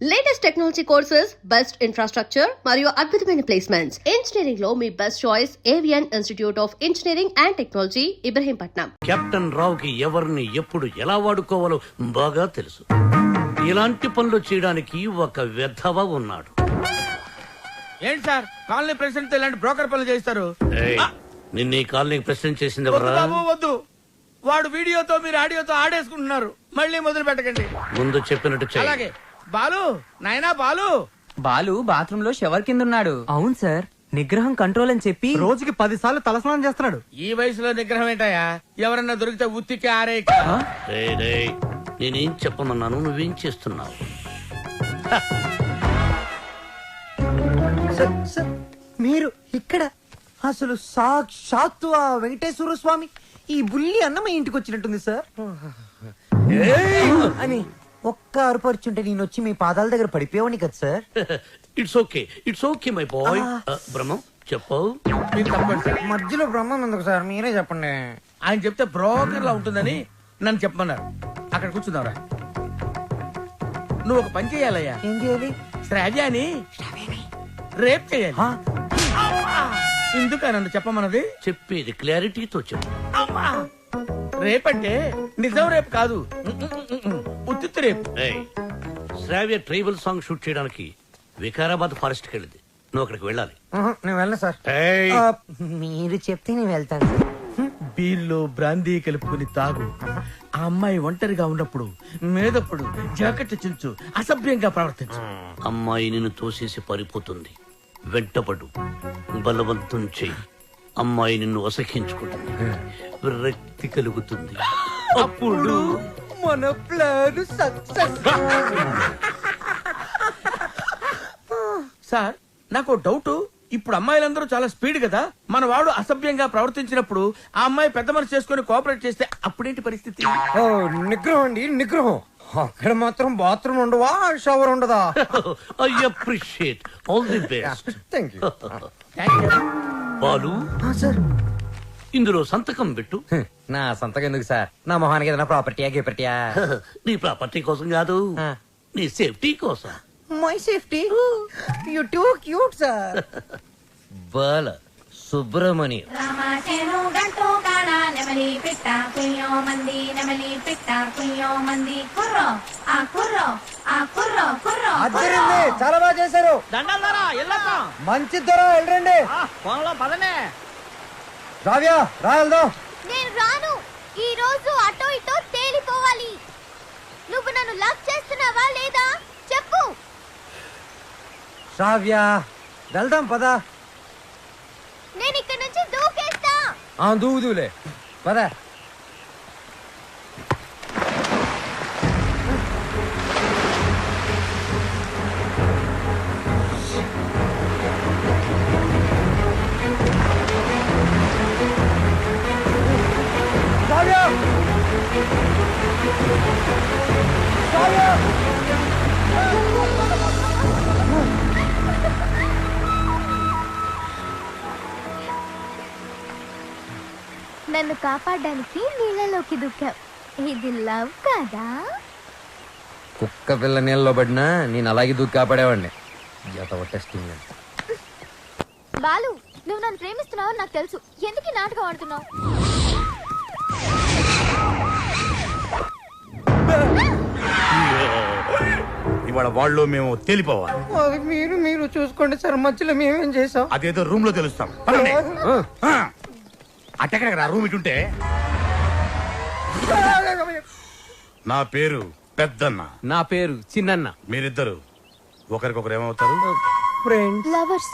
Latest technology courses, best infrastructure మరియు అద్భుతమైన placements. Engineering లో మీ best choice Avian institute of engineering and technology, Ibrahimpatnam. Captain రావుకి ఎవరిని ఎప్పుడు ఎలా వాడుకోవాలో బాగా తెలుసు. ఇలాంటి పనులు చేయడానికి ఒక వెధవ ఉన్నాడు. ఏంటి సార్ కాలనీ ప్రెసిడెంట్ ఇలాంటి బ్రోకర్ పనులు చేస్తారు? నిన్న ఈ కాలనీ ప్రెసిడెంట్ చేసింది వద్దు ఎవరా? బాబు వద్దు, వాడు వీడియోతో మీరు ఆడియోతో ఆడేసుకుంటున్నారు. మళ్ళీ మొదలు పెట్టకండి. ముందు చెప్పినట్టు చెయ్యి. అలాగే. బాలు, నాయనా బాలు. బాలు బాత్రూమ్ లో షవర్ కింద ఉన్నాడు. అవును సార్, నిగ్రహం కంట్రోల్ అని చెప్పి రోజుకి 10 సార్లు తలస్నానం చేస్తున్నాడు. ఈ వయసులో నిగ్రహం ఏంటయ్యా? ఎవరన్నా దొరికితే ఉత్తికి ఆరే. రేయ్, నేనేం చెప్పమన్నాను, నువ్వేం చేస్తున్నావు? సార్, మీరు ఇక్కడ అసలు సాక్షాత్తు ఆ వెంకటేశ్వర స్వామి ఈ బుల్లి అన్నమ్మ ఇంటికి వచ్చినట్టుంది సార్ అని ఒక్క అరుపరుచుంటే నేను వచ్చి మీ పాదాల దగ్గర పడిపోయావని కదా sir. It's okay my boy. Brahmam చెప్పు. మీరు తప్పండి సార్. మధ్యలో బ్రహ్మం ఎందుకు సార్, మీరే చెప్పండి. ఆయన చెప్తే బ్రోకర్ లా ఉంటుందని నన్ను చెప్పమన్నారు. అక్కడ కూర్చున్నావురా. నువ్వు ఒక పని చేయాలయ్యా. ఏం చేయాలి? శ్రావ్యాని రేప్ చేయాలి. ఎందుక నన్ను చెప్పమన్నది? చెప్పేది క్లారిటీతో చెప్పు. అమ్మా! రేపంటే నిజం రేపు కాదు, ఉత్తిత్తు రేపు. శ్రావ్య ట్రైబల్ సాంగ్ షూట్ చేయడానికి వికారాబాద్ ఫారెస్ట్ కి వెళ్ళింది. నువ్వు అక్కడికి వెళ్ళాలి. నేను వెళ్ళను సార్. మీరు చెప్తే నేను వెళ్తాను. బీర్లో బ్రాందీ కలుపుకుని తాగు. ఆ అమ్మాయి ఒంటరిగా ఉన్నప్పుడు మేదప్పుడు జాకెట్ చించు, అసభ్యంగా ప్రవర్తించు. అమ్మాయి నిన్ను తోసేసి పారిపోతుంది. వెంటపడు, బలవంతం చెయ్యి. అమ్మాయి నిన్ను అసహించుకుంటుంది, విరక్తి కలుగుతుంది. అప్పుడు మన ప్లాన్ సక్సెస్. సార్ నాకు డౌట్. ఇప్పుడు అమ్మాయిలందరూ చాలా స్పీడ్ కదా. మన వాడు అసభ్యంగా ప్రవర్తించినప్పుడు ఆ అమ్మాయి పెద్ద మనసు చేసుకుని కోఆపరేట్ చేస్తే అప్పుడేంటి పరిస్థితి? నిగ్రహం అండి, నిగ్రహం. అక్కడ మాత్రం బాత్రూమ్ ఉండవా, షవర్ ఉండదా? I appreciate. All the best. Thank you. Balu, sir ఇందులో సంతకం పెట్టు. నా సంతకం ఎందుకు సార్? నా మొహానికి ఏదైనా ప్రాపర్టీయా గిపర్టీయా? నీ ప్రాపర్టీ కోసం కాదు, నీ సేఫ్టీ కోసం. My safety. You too cute sir. Bala Subramanyam. రామాచేను గంటూ కాడ నెమలి పిట్ట కుయ్యో మంది, నెమలి పిట్ట కుయ్యో మంది. కుర్రో ఆ కుర్రో ఆ కుర్రో కుర్రో. అద్దరింది, చాలా బాగా చేశారు. దండాలారా ఎల్లకా మంచి ధర వెళ్ళండి. ఫోన్లో పదనే. రావ్యా రా వెళ్దాం. నేను రాను. ఈ రోజు అటో ఇటో తేలిపోవాలి. నువ్వు నన్ను లవ్ చేస్తున్నావా లేదా చెప్పు. రావ్యా వెళ్దాం పద. నేను ఇక్కడ నుంచి దూకేస్తా. దూదులే పద. రావ్యా రావ్యా నన్ను కాపాడడానికి నీళ్ళలోకి దూకావు. ఇది లవ్ కాదా? కుక్క పిల్ల నీళ్ళలో పడినా నేను అలాగే దూకి కాపాడేవాడిని. టెస్టింగ్. బాలు, నువ్వు నన్ను ప్రేమిస్తున్నావు నాకు తెలుసు. ఎందుకు ఈ నాటకం ఆడుతున్నావు? ఇవాళ వాళ్ళు మేము తేలిపోవాలి. మీరు చూసుకోండి సార్, మధ్యలో మేమేం చేసాం? అదేదో రూమ్ లో తెలుస్తాం. అట్టెక్కడ రూమ్ ఇటుంటే. నా పేరు పెద్దన్న. నా పేరు చిన్నన్న. మీరిద్దరు ఒకరికొకరు ఏమవుతారు? లవర్స్.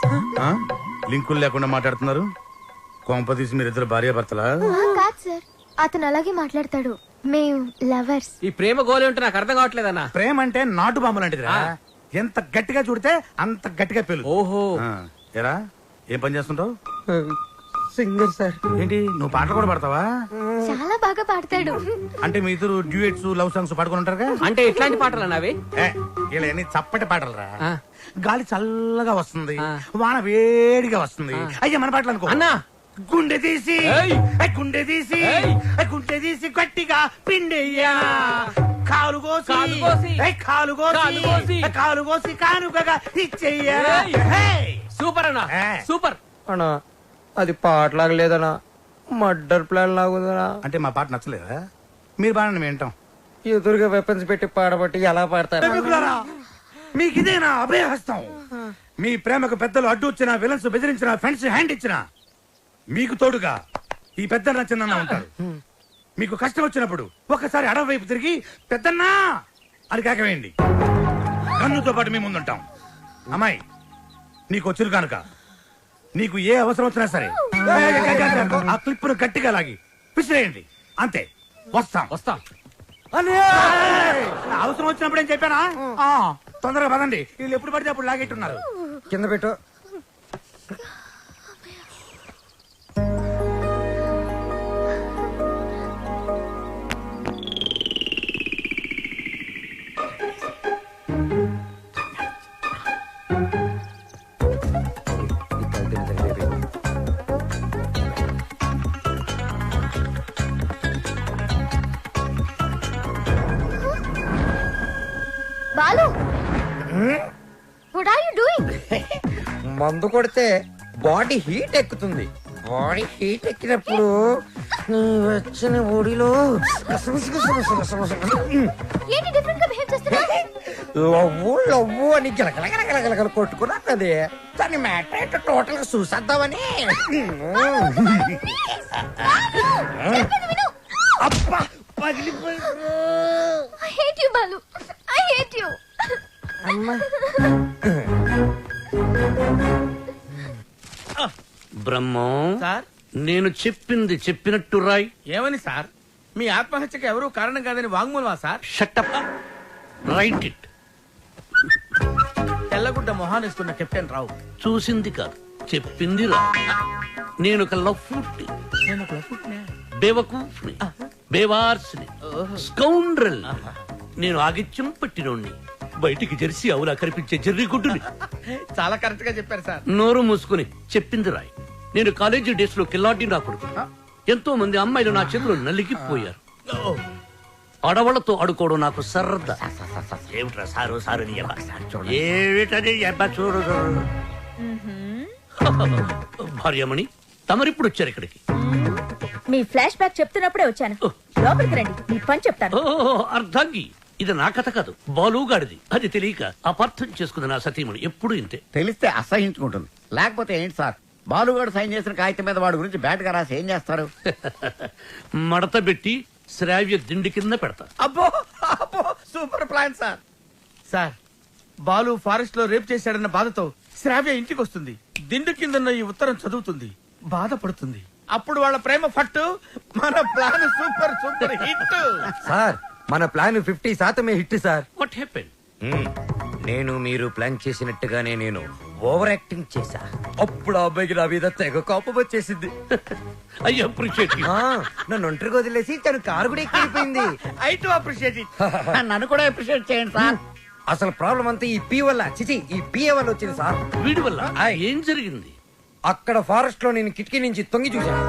లింకులు లేకుండా మాట్లాడుతున్నారు. కొంపదీసి మీరిద్దరు భార్యాభర్తలా? కాదు సార్, అతను అలాగే మాట్లాడతాడు. మేము లవర్స్. ఈ ప్రేమ గోలి ఉంటే నాకు అర్థం కావట్లేదన్నా. ప్రేమ అంటే నాటు బాంబు లాంటిదిరా. ఎంత గట్టిగా చూడితే అంత గట్టిగా పేలు. ఓహో. ఎరా ఏం పని చేస్తుంటావు? Singer sir. ఏంటి నువ్వు పాటలు కూడా పాడతావా? చాలా బాగా పాడతాడు. అంటే మీ ఇద్దరు డ్యూయెట్స్ లవ్ సాంగ్స్ పాడుకుని ఉంటారుగా? అంటే ఎట్లాంటి పాటలు అన్నావి? ఇలా చప్పటి పాటలు రా. ఆ. గాలి చల్లగా వస్తుంది, ఆ. వాన వేడిగా వస్తుంది. అయ్యా మన పాటలు అనుకో. అన్నా గుండె తీసి ఏయ్! గుండె తీసి ఏయ్! గుండె తీసి గట్టిగా పిండెయ్యా కాలు కోసి కాలు కోసి. కాలు కాలు కోసి. కోసి కాలు కోసి కానుకగా ఇచ్చెయ్యా సూపర్ అన్న ఏ. సూపర్. అన్నా అది పాటలాగా లేదనా మర్డర్ ప్లాన్ లాగుదనా. అంటే మా పాట నచ్చలేదా? మీరు బాగా వింటాం. ఎదురుగా వెపన్స్ పెట్టి పాడబట్టి ఎలా పాడతారు? ప్రేమికులారా, మీకు ఇదేనా అభయహస్తం? మీ ప్రేమకు పెద్దలు అడ్డు వచ్చినా, విలన్స్ బెదిరించిన, ఫ్రెండ్స్ హ్యాండ్ ఇచ్చినా మీకు తోడుగా ఈ పెద్ద చిన్న ఉంటారు. మీకు కష్టం వచ్చినప్పుడు ఒక్కసారి అడవి వైపు తిరిగి పెద్దన్నా అని కేకవేయండి. కన్నుతో పాటు మీ ముందుంటాం. అమ్మాయి, నీకు వచ్చిరు కనుక నీకు ఏ అవసరం వచ్చినా సరే ఆ క్లిప్పును గట్టిగా లాగి విసిరేయండి. అంతే. వస్తాం వస్తాం. ఏయ్! అవసరం వచ్చినప్పుడు ఏం చెప్పానా? తొందరగా పదండి, వీళ్ళు ఎప్పుడు పడితే అప్పుడు లాగెట్టున్నారు. కింద పెట్టు. Balu, what are you doing? మందు కొడితే బాడీ హీట్ ఎక్కుతుంది. బాడీ హీట్ ఎక్కినప్పుడు నీ వచ్చిన ఒడిలో ఏంటి డిఫరెంట్ గా బిహేవ్ చేస్తున్నా? లవ్వు లవ్వు అని గిలగలగలగలగల కొట్టుకున్నది. దాని మ్యాటర్ ఏంటో టోటల్ గా చూసేద్దామని. అబ్బా పగిలిపోయింది. I hate you, Balu. I hate you. Brahmam, sir నేను చెప్పింది చెప్పినట్టు రాయ్. ఏమని సార్? మీ ఆత్మహత్యకి ఎవరూ కారణం కాదని వాంగ్మూలమా సార్? Shut up, right it. తెల్లగుడ్డ మొహానేస్తున్న కెప్టెన్ రావు. చూసింది కాదు, చెప్పింది రా. నేను ఒక లఫ్ట్, నేను ఒక లఫుట్నే. బేవకూఫ్ని, బేవార్స్ని, స్కౌండ్రల్. నేను ఆగిత్యం పట్టినోణ్ణి, బయటికి జెర్సీ అవులా కనిపించే జెర్రీ గుడ్డుని. చాలా కరెక్ట్ గా చెప్పారు సార్. నోరు మూసుకుని చెప్పింది రాయ్. నేను కాలేజీ డేస్ లో కిల్లాడి నా కొడుకు. ఎంతో మంది అమ్మాయిలు నా చేతిలో నలిగిపోయారు. ఆడవాళ్లతో ఆడుకోవడం నాకు సరదా. ఏమిట్రా సారు సారు నీ యబ్బ? ఏమిటది యబ్బ చూడు చూడు. భార్యమణి, తమరిప్పుడు వచ్చారు ఇక్కడికి. మీ ఫ్లాష్ బ్యాక్ చెప్తున్నప్పుడే వచ్చాను. లోపలికి రండి, మీ పని చెప్తాను. ఓ అర్ధాంగి, ఇది నా కథ కాదు, బాలుగాడిది. అది తెలియక అపార్థం చేసుకుంది నా సతీమణి. ఎప్పుడు ఇంతే. తెలిస్తే అసహించుకుంటుంది. లేకపోతే ఏంటి సార్, బాలుగాడు సైన్ చేసిన కాగితం మీద వాడి గురించి బ్యాట్ గా రాసి ఏం చేస్తారు? మడత పెట్టి శ్రావ్య దిండి కింద పెడతా. అబ్బో అబ్బో, super plan sir. Sir, Balu forest లో రేప్ చేశాడన్న బాధతో శ్రావ్య ఇంటికి వస్తుంది. దిండు కిందన్న ఈ ఉత్తరం చదువుతుంది, బాధపడుతుంది. అప్పుడు వాళ్ళ ప్రేమ ఫట్టు. మన plan super super hit. Sir, మన plan 50% hit sir. What happen? నేను మీరు ప్లాన్ చేసినట్టుగానే నేను ఓవర్ యాక్టింగ్ చేశా. అప్పుడు ఆ అబ్బాయికి నా మీద తెగ కోపం వచ్చేసింది. I appreciate you. నన్ను ఒంటరిగా వదిలేసి తను కారు కూడా ఎక్కిపోయింది. I too appreciate it. నన్ను కూడా అప్రిషియేట్ చేయండి సార్. అసలు ప్రాబ్లం అంతా ఈ పి వల్ల, చిచి ఈ పిఏ వల్ల వచ్చింది సార్. వీడి వల్ల ఏం జరిగింది? అక్కడ ఫారెస్ట్ లో నేను కిటికీ నుంచి తొంగి చూశాను.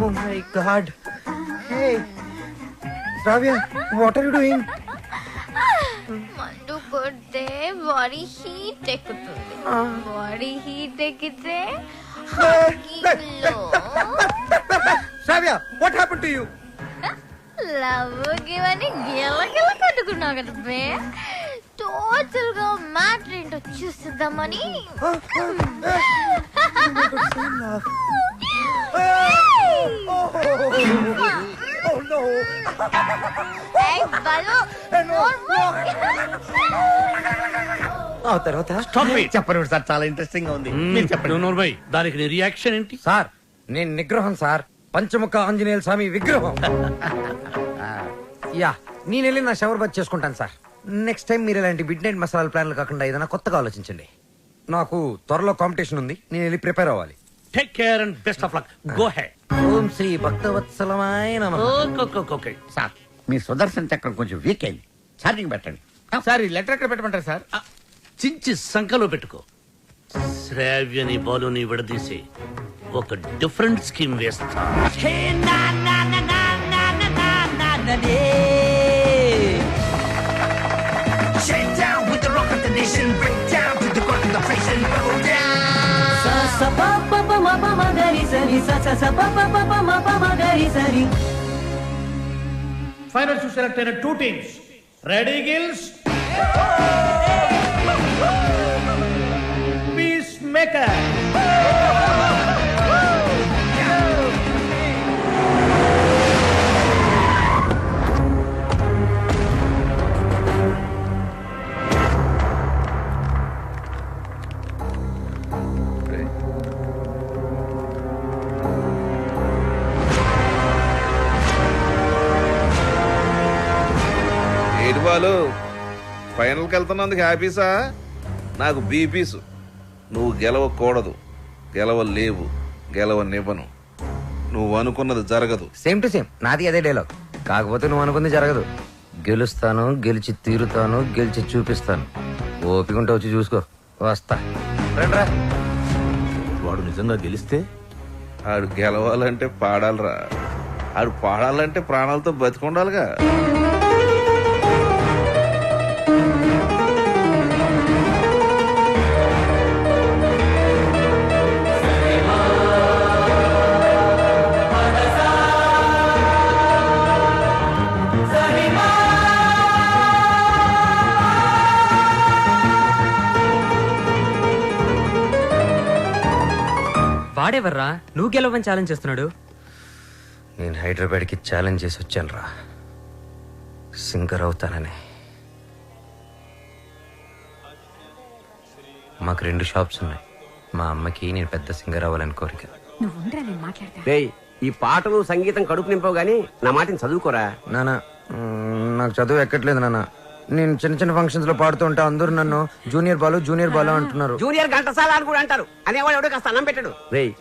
Oh my God! Hey, Ravya, what are you doing? మందు కొడితే బాడీ హీట్ ఎక్కుతుంది. బాడీ హీట్ ఎక్కితే Ravya, what happened to you? Love గివని గిలగిల కట్టుకున్నావు కదా బే. టోటల్ గా మ్యాటర్ ఏంటో చూసిద్దామని. Oh no! ఏయ్ బాలు, ఆ తర్వాత చెప్పండి సార్, చాలా ఇంట్రెస్టింగ్ గా ఉంది. మీరు చెప్పండి. నోర్మై, దానికి నీ రియాక్షన్ ఏంటి? సార్, నేను నిగ్రహం సార్. పంచముఖ ఆంజనేయ స్వామి విగ్రహం. యా, నేను వెళ్ళి నా షవర్ బాత్ చేసుకుంటాను సార్. నెక్స్ట్ టైం మీరు ఇలాంటి మిడ్ నైట్ మసాలా ప్లాన్లు కాకుండా ఏదైనా కొత్తగా ఆలోచించండి. నాకు త్వరలో కాంపిటీషన్ ఉంది, నేను వెళ్ళి ప్రిపేర్ అవ్వాలి. Take care and best of luck. Go head. ఓం శ్రీ భక్తవత్సలమాయ నమః. ఓకే. సార్ మీ సుదర్శన్ చక్రం కొంచెం వీక్ అయింది, ఛార్జింగ్ పెట్టండి. సార్ ఈ లెటర్ ఎక్కడ పెట్టమంటారు సార్? చించి సంకలో పెట్టుకో. శ్రావ్యని బాలుని విడదీసి ఒక డిఫరెంట్ స్కీమ్ వేస్తా. ఫైనల్ టు సెలెక్ట్ అయిన 2 teams. Ready gills, piece maker. వాళ్ళు ఫైనల్కి వెళ్తున్నందుకు హ్యాపీసా? నాకు బీపీసు. నువ్వు గెలవకూడదు, గెలవలేవు, గెలవనివ్వను. నువ్వు అనుకున్నది జరగదు. సేమ్ టు సేమ్ నాది అదే డైలాగ్. కాకపోతే నువ్వు అనుకుంది జరగదు. గెలుస్తాను, గెలిచి తీరుతాను, గెలిచి చూపిస్తాను. ఓపిక ఉంటే వచ్చి చూసుకో. వస్తా. రండ్రా. వాడు నిజంగా గెలిస్తే ఆడు గెలవాలంటే పాడాలరా. ఆడు పాడాలంటే ప్రాణాలతో బతికొండాలిగా. వాడెవర్రా నువ్వు గెలవని ఛాలెంజ్ చేస్తున్నాడు? నేను హైదరాబాద్కి ఛాలెంజ్ చేసి వచ్చాను రా, సింగర్ అవుతానని. మాకు 2 షాప్స్ ఉన్నాయి. మా అమ్మకి నేను పెద్ద సింగర్ అవ్వాలని కోరిక. రేయ్, ఈ పాటలు సంగీతం కడుపు నింపవు గానీ నా మాటని చదువుకోరా. నానా, నాకు చదువు ఎక్కట్లేదు నాన్న. నేను చిన్న చిన్న ఫంక్షన్స్ లో పాడుతూ ఉంటా, అందరూ నన్ను జూనియర్ బాలు అంటున్నారు. జూనియర్ ఘంటసాల అని కూడా అంటారు. అనేవాడు ఎవడో కాస్త అన్నం పెట్టాడు. రేయ్,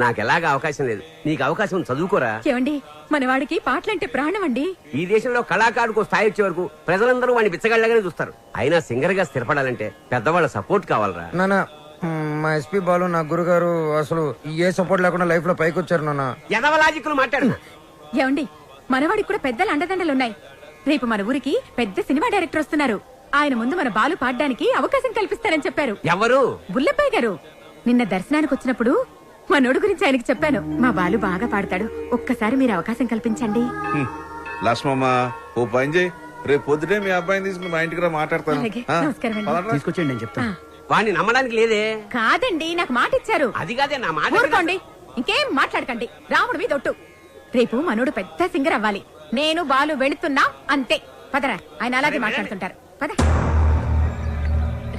నాకు ఎలాగా అవకాశం లేదు, నీకు అవకాశం ఉంది, చదువుకోరా. ఏమండి, మనవాడికి పాటలంటే ప్రాణం అండి. ఈ దేశంలో కళాకారుడికి స్థాయి వచ్చే వరకు ప్రజలందరూ వాడిని బిచ్చగాళ్ళగానే చూస్తారు. అయినా సింగర్ గా స్థిరపడాలంటే పెద్దవాళ్ళ సపోర్ట్ కావాలరా. నానా, మా ఎస్పీ బాలు నా గురుగారు అసలు ఏ సపోర్ట్ లేకుండా లైఫ్ లో పైకి వచ్చారు నాన్న. ఎదవలాజిక్లు మాట్లాడు. ఏమండి, మనవాడికి కూడా పెద్దల అండదండలున్నాయి. రేపు మన ఊరికి పెద్ద సినిమా డైరెక్టర్ వస్తున్నారు. ఆయన ముందు మన బాలు పాడడానికి అవకాశం కల్పిస్తారని చెప్పారు. ఎవరు? బుల్లప్పయ్య గారు. నిన్న దర్శనానికి వచ్చినప్పుడు మా నోడు గురించి ఆయనకి చెప్పాను. మా బాలు బాగా పాడతాడు, ఒక్కసారి మీరు అవకాశం కల్పించండి. లక్ష్మమ్మ, ఓ పని చేయి, రేపు పొద్దునే మీ అబ్బాయిని తీసుకుని మా ఇంటికి రా, మాట్లాడతాను. అలాగే, నమస్కారం అండి. తీసుకొచ్చేయండి, నేను చెప్తాను. వాడిని నమ్మడానికి లేదే. కాదండి, నాకు మాట ఇచ్చారు. అది కాదే నా మాట. ఊరుకోండి, ఇంకేం మాట్లాడకండి. రాముడు మీద ఒట్టు. రేపు మనోడు పెద్ద సింగర్ అవ్వాలి. నేను బాలు వెళుతున్నా అంతే. పదరా, ఆయన అలాగే మాట్లాడుతుంటారు. పద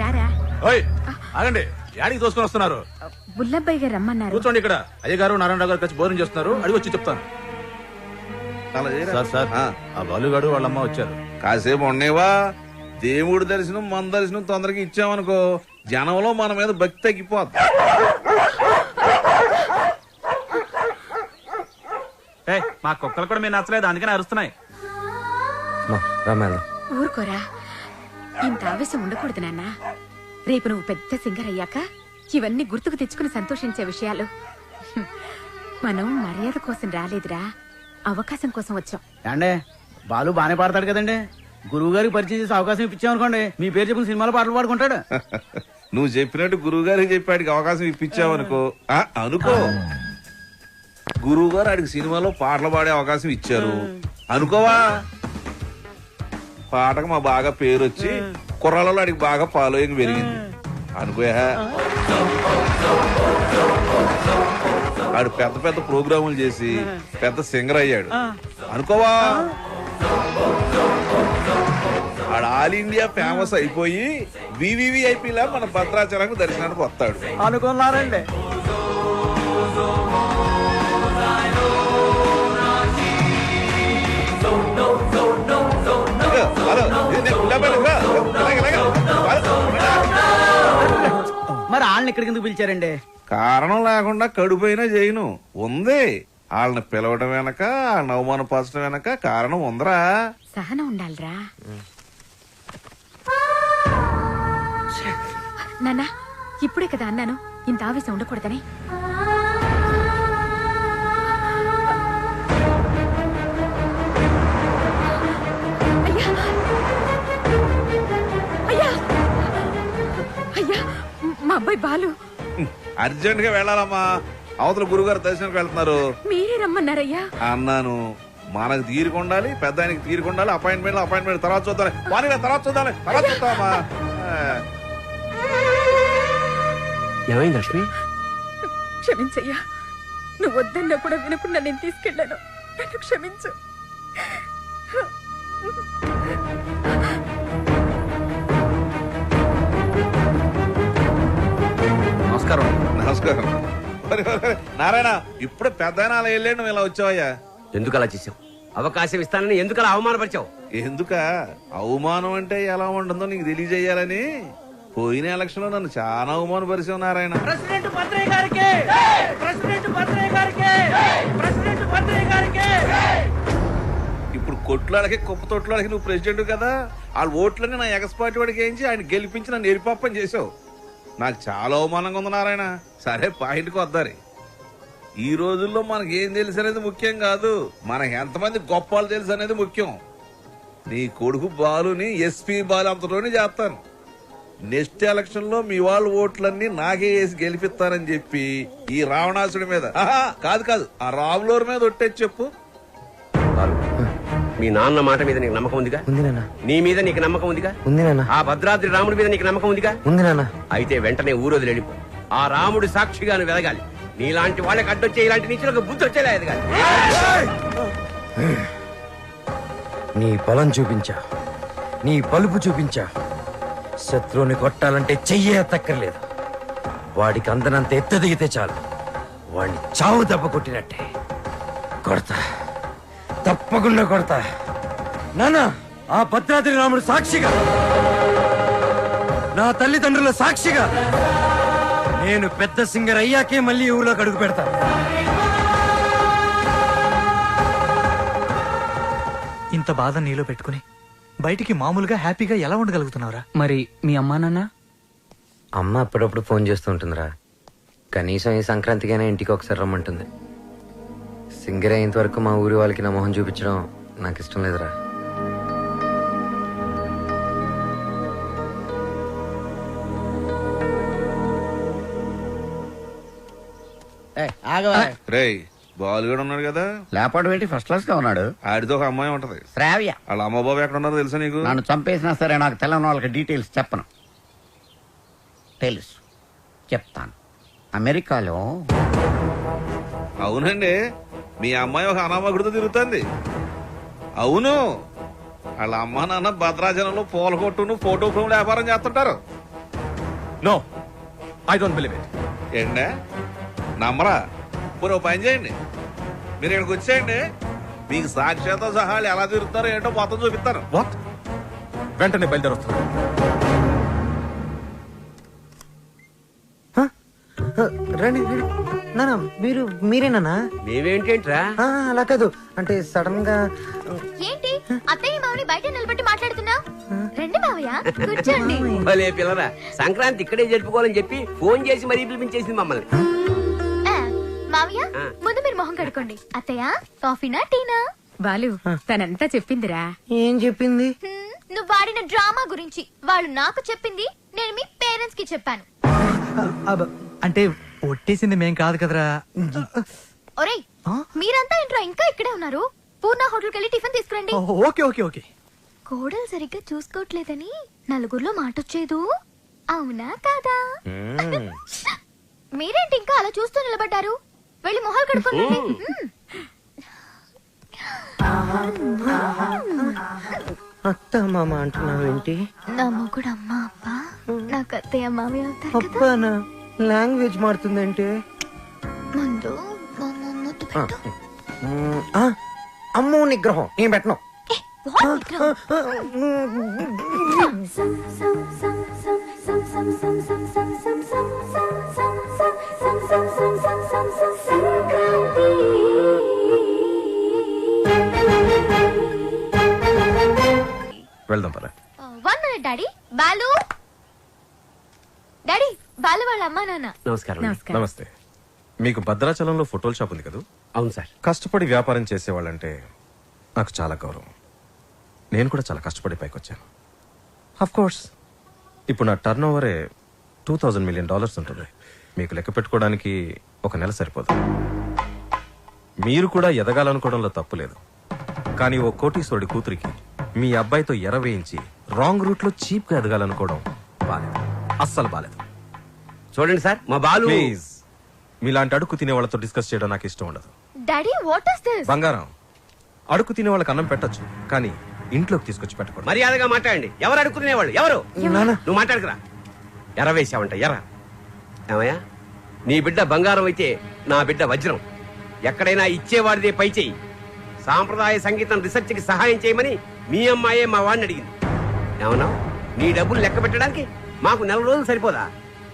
రారా. ఆగండి, యాడికి తోసుకొని వస్తున్నారు? బుల్లబ్బాయి గారు రమ్మన్నారు. కూర్చోండి ఇక్కడ. అయ్యగారు నారాయణరావు గారు కలిసి భోజనం చేస్తున్నారు, అడిగి వచ్చి చెప్తాను. సార్ ఆ బాలుగాడు వాళ్ళమ్మ వచ్చారు. కాసేపు ఉండేవా? దేవుడి దర్శనం మన దర్శనం తొందరగా ఇచ్చామనుకో, జనంలో మన మీద భక్తి తగ్గిపోద్ది. మా కుక్కలు కూడా మీరు నచ్చలేదు, అందుకని అరుస్తున్నాయి. ఊరుకోరా, ఇంత ఆవేశం ఉండకూడదు నాన్న. రేపు నువ్వు పెద్ద సింగర్ అయ్యాక ఇవన్నీ గుర్తుకు తెచ్చుకుని సంతోషించే విషయాలు. మనం మర్యాద కోసం రాలేదురా, అవకాశం కోసం వచ్చాం. అంటే బాలు బానే పాడతాడు కదండి. గురువు గారికి పరిచయం చేసి అవకాశం ఇప్పించామనుకోండి, మీ పేరు చెప్పిన సినిమాలో పాటలు పాడుకుంటాడు. నువ్వు చెప్పినట్టు గురువు గారికి చెప్పాడికి అవకాశం ఇప్పించావనుకో. అనుకో, గురువు గారు ఆడికి సినిమాలో పాటలు పాడే అవకాశం ఇచ్చారు అనుకోవా. పాటకు మా బాగా పేరు వచ్చి కుర్రాళ్ళలో ఆడికి బాగా ఫాలోయింగ్ పెరిగింది అనుకోయా. ఆడు పెద్ద పెద్ద ప్రోగ్రాములు చేసి పెద్ద సింగర్ అయ్యాడు అనుకోవా. ఆడు ఆల్ ఇండియా ఫేమస్ అయిపోయి వివివిఐపీలా మన భద్రాచలంకు దర్శనానికి వస్తాడు అనుకున్నారండి. వాళ్ళని ఇక్కడికి ఎందుకు పిలిచారండి? కారణం లేకుండా కడుపైనా చేయను ఉంది. వాళ్ళని పిలవడం వెనక, వాళ్ళని అవమానపరచడం వెనక కారణం ఉందరా. సహనం ఉండాలిరా. నాన్న ఇప్పుడే కదా అన్నాను ఇంత ఆవేశం ఉండకూడదని. అయ్యా అయ్యా అయ్యా మా అబ్బాయి బాలు. అర్జెంట్ గా వెళ్ళాలమ్మా, అవతల గురుగారు దర్శనంకి వెళ్తున్నారు. మీరే రమ్మన్నారయ్యా. అన్నాను, మనకు తీరుకుండాలి, పెద్ద ఆయనకి తీరుకుండాలి. అపాయింట్మెంట్ తర్వాత చూద్దాం, తర్వాత చూద్దామా. ఏమైంది లక్ష్మి? క్షమించయ్యా, నువ్వు వద్దన్నా కూడా వినకుండా నేను తీసుకెళ్ళాను. నన్ను క్షమించు. నమస్కారం. నారాయణ, ఇప్పుడే పెద్ద ఆయన అలా వెళ్ళాడు, నువ్వు ఇలా వచ్చావయ్యా? ఎందుకు అలా చేసావు? అవకాశం ఇస్తానని ఎందుకు అలా అవమానపరిచావు? ఎందుక అవమానం అంటే ఎలా ఉంటుందో నీకు తెలియజేయాలని. పోయిన ఎలక్షన్ లో నన్ను చాలా అవమానపరిచావు నారాయణ. ప్రెసిడెంట్ భద్రయ్య గారికి, ప్రెసిడెంట్ భద్రయ్య గారికి, ప్రెసిడెంట్ భద్రయ్య గారికి. ఇప్పుడు కొట్లాడకి కుప్ప తొట్లాడకి నువ్వు ప్రెసిడెంట్ కదా, వాళ్ళ ఓట్లన్నీ నా ఎగస్పాటి వాడికి వేయించి ఆయన గెలిపించి నన్ను ఎరిపాపని చేసావు. నాకు చాలా అవమానంగా ఉంది నారాయణ. సరే పాయింట్కి వద్దారి. ఈ రోజుల్లో మనకి ఏం తెలుసు అనేది ముఖ్యం కాదు, మనకి ఎంతమంది గొప్పలు తెలుసు అనేది ముఖ్యం. నీ కొడుకు బాలుని ఎస్పీ బాలు అంతలోనే చేస్తాను. నెక్స్ట్ ఎలక్షన్ లో మీ వాళ్ళ ఓట్లన్నీ నాకే వేసి గెలిపిస్తారని చెప్పి ఈ రావణాసుడి మీద, కాదు ఆ రాములూరు మీద ఒట్టేసి చెప్పు. మీ నాన్న మాట మీద నీకు నమ్మకం ఉందిగా? ఉంది నాన్న. నీ మీద నీకు నమ్మకం ఉందిగా? ఉంది నాన్న. ఆ భద్రాద్రి రాముడి మీద నీకు నమ్మకం ఉందిగా? ఉంది నాన్న. అయితే వెంటనే ఊరోజు వెళ్ళిపో. ఆ రాముడి సాక్షిగా నువ్వు ఎదగాలి. నీలాంటి వాళ్ళకి అడ్డొచ్చే ఇలాంటి నీచులకు బుద్ధి వచ్చేలా ఎదగాలి. నీ బలం చూపించా, నీ పలుపు చూపించా. శత్రువుని కొట్టాలంటే చెయ్యే తక్కర్లేదు. వాడికి అందనంత ఎత్తు దిగితే చాలు, వాడిని చావు దెబ్బ కొట్టినట్టే కొడతా, తప్పకుండా కొడతా. నాన్న, ఆ భద్రాద్రి రాముడు సాక్షిగా, నా తల్లిదండ్రుల సాక్షిగా నేను పెద్ద సింగర్ అయ్యాకే మళ్ళీ ఊర్లోకి అడుగు పెడతా. ఇంత బాధ నీలో పెట్టుకుని బయటికి మామూలుగా హ్యాపీగా ఎలా ఉండగలుగుతున్నావురా? మరి మీ అమ్మా నాన్న? అమ్మ అప్పుడప్పుడు ఫోన్ చేస్తూ ఉంటుందిరా. కనీసం ఈ సంక్రాంతికైనా ఇంటికి ఒకసారి రమ్మంటుంది. సింగర్ అయ్యేంత వరకు మా ఊరి వాళ్ళకి నా మొహం చూపించడం నాకు ఇష్టం లేదురా. రేయ్, బాలు కూడా ఉన్నాడు కదా? లేపాడు ఏంటి, ఫస్ట్ క్లాస్ గా ఉన్నాడు. ఆడితో ఒక అమ్మాయి ఉంటది, శ్రావ్య. వాళ్ళ అమ్మ బాబు ఎక్కడ ఉన్నారో తెలుసా నీకు? నన్ను చంపేసినా సరే నాకు తెల్లని వాళ్ళకి డీటెయిల్స్ చెప్పను. తెలుసు, చెప్తాను. అమెరికాలో. అవునండి, మీ అమ్మాయి ఒక అనామకుడితో తిరుగుతుంది. అవును, వాళ్ళ అమ్మ నాన్న భద్రాచలంలో పూల కొట్టును ఫోటో ఫ్రేమ్ వ్యాపారం చేస్తుంటారు. No, I don't believe it. ఏంటే నమ్మరా? పూర్వ పని చేయండి, మీరు ఇక్కడికి వచ్చేయండి, మీకు సాక్ష్యాలతో సహా వాళ్ళు ఎలా తిరుగుతారో ఏంటో మొత్తం చూపిస్తాను. వాట్? వెంటనే బయలుదేరొస్తాను. రండి రండి. నానా, మీరేనా? మేమేంటేంట్రా? అలా కాదు, అంటే సడన్ గా. ఏంటి అత్తయ్య మామని బయట నిలబెట్టి మాట్లాడుతున్నా? రండి మావయ్య, కూర్చోండి. భలే పిల్లరా, సంక్రాంతి ఇక్కడే జరుపుకోవాలని చెప్పి ఫోన్ చేసి మరీ పిలిపించేసింది మమ్మల్ని. మావయ్య, ముందు మీరు మొహం కడుకోండి. అత్తయ్య, కాఫీనా టీనా? బాలు తనంతా చెప్పిందిరా. ఏం చెప్పింది? నువ్వు వాడిన డ్రామా గురించి. వాళ్ళు నాకు చెప్పింది, నేను మీ పేరెంట్స్ కి చెప్పాను. అంటే ఒట్టేసింది మేం కాదు కదరా. ఒరేయ్, మీరంతా ఇంట్లో ఇంకా ఇక్కడే ఉన్నారు. పూర్ణ హోటల్కి వెళ్ళి టిఫిన్ తీసుకురండి. Okay okay okay. కోడలు సరిగ్గా చూసుకోవట్లేదని నలుగురిలో మాటొచ్చేదు, అవునా కాదా? మీరేంటి ఇంకా అలా చూస్తూ నిలబడ్డారు? వెళ్ళి మొహాలు కడుక్కోండి. అత్త మామ అంటున్నావు ఏంటి? నా మొగుడు అమ్మ అప్ప, నాకు అత్తయ్య మామయ్య అవుతారు కదా. అప్పానా? లాంగ్వేజ్ మారుతుందంటే ముందు మా ముద్దు పెట్టు. అమ్మో నిగ్రహం నేను పెట్టను. వెళ్దాం పద. 1 minute daddy. Balu daddy, Balu వాళ్ళ అమ్మా నాన్న. నమస్కారం. నమస్తే. మీకు భద్రాచలంలో ఫోటోల షాప్ ఉంది కదా? అవును సార్. కష్టపడి వ్యాపారం చేసేవాళ్ళంటే నాకు చాలా గౌరవం. నేను కూడా చాలా కష్టపడి పైకి వచ్చాను. అఫ్ కోర్స్ ఇప్పుడు నా టర్న్ ఓవరే $2,000 మిలియన్ ఉంటుంది. మీకు లెక్క పెట్టుకోవడానికి ఒక నెల సరిపోదు. మీరు కూడా ఎదగాలనుకోవడంలో తప్పు లేదు. కానీ ఓ కోటీశ్వరుడి కూతురికి మీ అబ్బాయితో ఎర వేయించి రాంగ్ రూట్ లో చీప్ గా ఎదగాలనుకోవడం బాలేదు, అస్సలు బాలేదు. చూడండి సార్, మా బాలు ప్లీజ్, మీలాంటి అడుగు తినే వాళ్ళతో డిస్కస్ చేయడం నాకు ఇష్టం ఉండదు. Daddy, what is this? బంగారం, అడుగు తినే వాళ్ళకి అన్నం పెట్టొచ్చు, కానీ ఇంట్లోకి తీసుకొచ్చి పెట్టకూడదు. మర్యాదగా మాట్లాడండి. ఎవరు అడుక్కునేవాళ్ళు? ఎవరు? నువ్వు మాట్లాడుకురా. ఎర్ర వేసావంట, ఎర్ర. ఏమయ్యా, నీ బిడ్డ బంగారం అయితే నా బిడ్డ వజ్రం. ఎక్కడైనా ఇచ్చేవాడిదే పై చెయ్యి. సాంప్రదాయ సంగీతం రీసెర్చ్ కి సహాయం చేయమని మీ అమ్మాయే మా వాడిని అడిగింది. ఏమన్నా, నీ డబ్బులు లెక్క పెట్టడానికి మాకు 4 రోజులు సరిపోదా?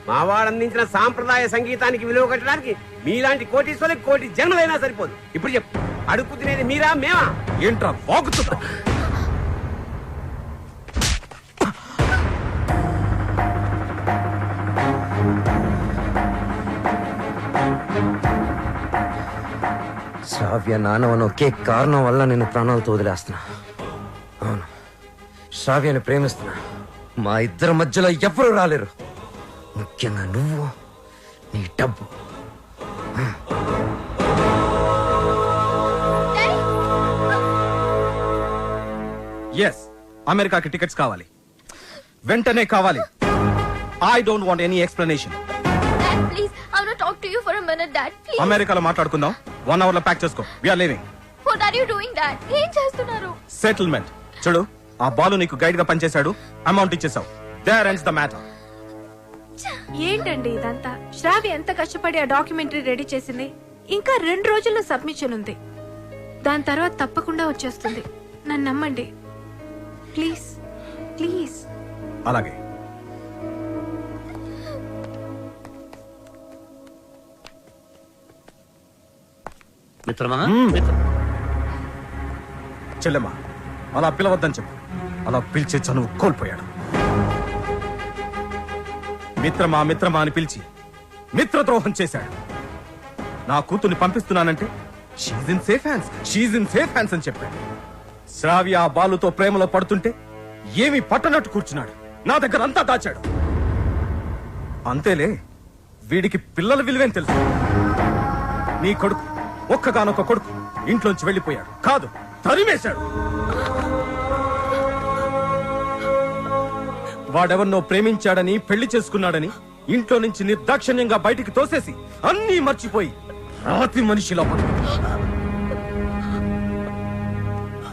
మా వాడు అందించిన సాంప్రదాయ సంగీతానికి విలువ కట్టడానికి మీలాంటి కోటీశ్వరులకు కోటి జన్మలైనా సరిపోదు. ఇప్పుడు చెప్పు, అడుగు తినేది మీరా మేమా? ఏంట్రా బాగుతుందా? శ్రావ్య నానవని ఒకే కారణం వల్ల నేను ప్రాణాలతో వదిలేస్తున్నా. అవును, శ్రావ్యని ప్రేమిస్తున్నా. మా ఇద్దరి మధ్యలో ఎవ్వరూ రాలేరు, ముఖ్యంగా నువ్వు, నీ డబ్బు. ఎస్, అమెరికాకి టికెట్స్ కావాలి, వెంటనే కావాలి. I don't want any explanation. Dad, please, I want to talk to you for a minute, Dad. Please. అమెరికాలో మాట్లాడుకుందాం. 1 hour లో ప్యాక్ చేసుకో. We're living. What are you doing, Dad? ఏం చేస్తున్నారు? సెటిల్మెంట్. చూడు, ఆ బాలు నీకు గైడ్ గా పనిచేశాడు, అమౌంట్ ఇచ్చేసావు. There ends the matter. ఏంటండి ఇదంతా? శ్రావ్య ఎంత కష్టపడి ఆ డాక్యుమెంటరీ రెడీ చేసింది. ఇంకా 2 రోజుల్లో సబ్మిషన్ ఉంది. దాని తర్వాత తప్పకుండా వచ్చేస్తుంది. నన్ను నమ్మండి ప్లీజ్, ప్లీజ్. అలాగే. మిత్రమా, చెల్లెమ్మా, అలా పిలవద్దని చెప్పు. అలా పిలిచే చనువు కోల్పోయాడు. మిత్రమా మిత్రమా అని పిలిచి మిత్రద్రోహం చేశాడు. నా కూతుర్ని పంపిస్తున్నానంటే షీజ్ ఇన్ సేఫ్ హ్యాండ్స్ అని చెప్పాడు. శ్రావ్య ఆ బాలుతో ప్రేమలో పడుతుంటే ఏమి పట్టనట్టు కూర్చున్నాడు. నా దగ్గర అంతా దాచాడు. అంతేలే, వీడికి పిల్లల విలువేం తెలుసు. నీ కొడుకు, ఒక్కగానొక్క కొడుకు ఇంట్లోంచి వెళ్ళిపోయాడు కాదు, తరిమేశాడు. వాడెవరినో ప్రేమించాడని, పెళ్లి చేసుకున్నాడని ఇంట్లో నుంచి నిర్దాక్షిణ్యంగా బయటికి తోసేసి అన్నీ మర్చిపోయి రాతి మనిషిలో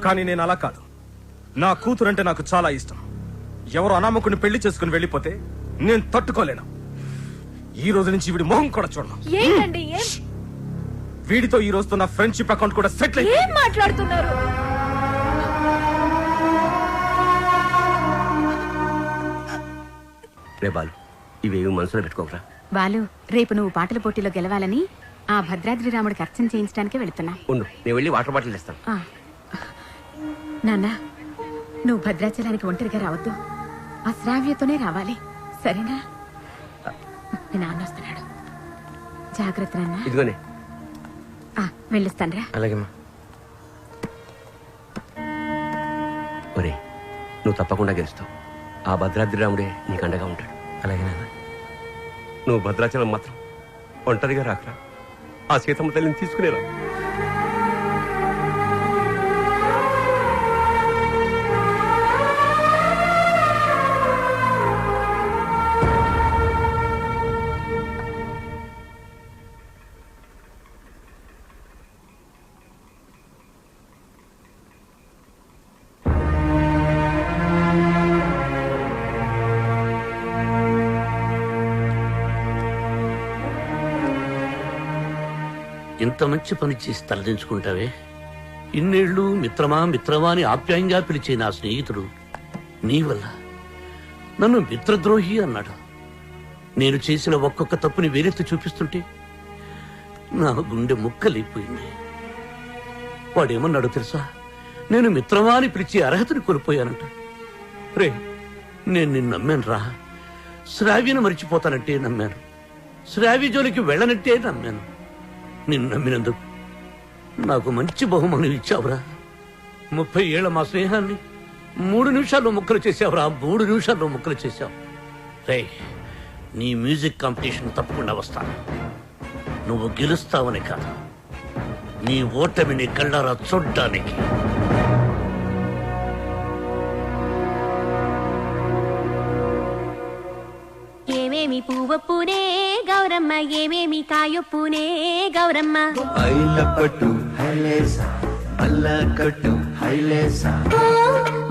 కానీ నేను అలా కాదు. నా కూతురంటే నాకు చాలా ఇష్టం. ఎవరు అనామకుని పెళ్లి చేసుకుని వెళ్ళిపోతే నేను తట్టుకోలేను. ఈ రోజు నుంచి వీడి మొహం కూడా చూడను. ఏంటండి? వీడితో ఈ రోజుతో నా ఫ్రెండ్షిప్ అకౌంట్ కూడా సెటిల్ అయింది. ఏం మాట్లాడుతున్నారు? రే బాలు, ఇవేవి మనసులో పెట్టుకోకరా. బాలు, రేపు నువ్వు పాటల పోటీలో గెలవాలని ఆ భద్రాద్రి రాముడికి అర్చన చేయించడానికి వెళుతున్నా. ఉండు, నేను వెళ్ళి వాటర్ బాటిల్ ఇస్తాను. నాన్న, నువ్వు భద్రాచలానికి ఒంటరిగా రావద్దు. ఆ శ్రావ్యతోనే రావాలి, సరేనా? మీ నాన్న వస్తున్నాడు, జాగ్రత్త నాన్న. ఇదిగోనే. వెళ్ళిస్తానరా. అలాగేమ్మా. ఒరే, నువ్వు తప్పకుండా గెలుస్తావు. ఆ భద్రాద్రి రాముడే నీకు అండగా ఉంటాడు. అలాగే నాన్న. నువ్వు భద్రాచలం మాత్రం ఒంటరిగా రాకరా. ఆ సీతమ్మ తల్లిని తీసుకునేరా. ఇంత మంచి పని చేసి తలదించుకుంటావే, ఇన్నేళ్లు మిత్రమా మిత్రమా అని ఆప్యాయంగా పిలిచే నా స్నేహితుడు నీ వల్ల నన్ను మిత్రద్రోహి అన్నాడు. నేను చేసిన ఒక్కొక్క తప్పుని వేరెత్తి చూపిస్తుంటే నా గుండె ముక్కలైపోయింది. వాడేమన్నాడు తెలుసా? నేను మిత్రమా అని పిలిచే అర్హతని కోల్పోయానంట. రే, నేను నిన్ను నమ్మాను రా. శ్రావ్యను మరిచిపోతానంటే నమ్మాను. శ్రావ్య జోలికి వెళ్ళనంటే నమ్మాను. నిన్ను నమ్మినందుకు నాకు మంచి బహుమానం ఇచ్చావురా. 30 ఏళ్ల మా స్నేహాన్ని 3 నిమిషాల్లో ముక్కలు చేసావురా. 3 నిమిషాల్లో ముక్కలు చేశావు. రే, నీ మ్యూజిక్ కాంపిటీషన్ తప్పకుండా వస్తాను. నువ్వు గెలుస్తావని కాదు, నీ ఓటమిని కళ్ళారా చూడ్డానికి. ఏమేమి పువ్వొప్పునే గౌరమ్మ, ఏమేమి కాయొప్పునే గౌరమ్మ.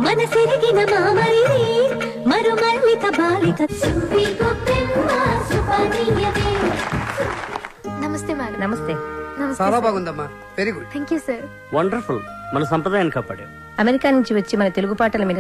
మనసిరిగిన మామరి మరుమల్లిక బాలిక. నమస్తే మేడం. నమస్తే. చాలా బాగుందమ్మా, very good. Thank you sir. Wonderful. మన సంప్రదాయాన్ని కాపాడావు. అమెరికా నుంచి వచ్చి మన తెలుగు పాటల మీద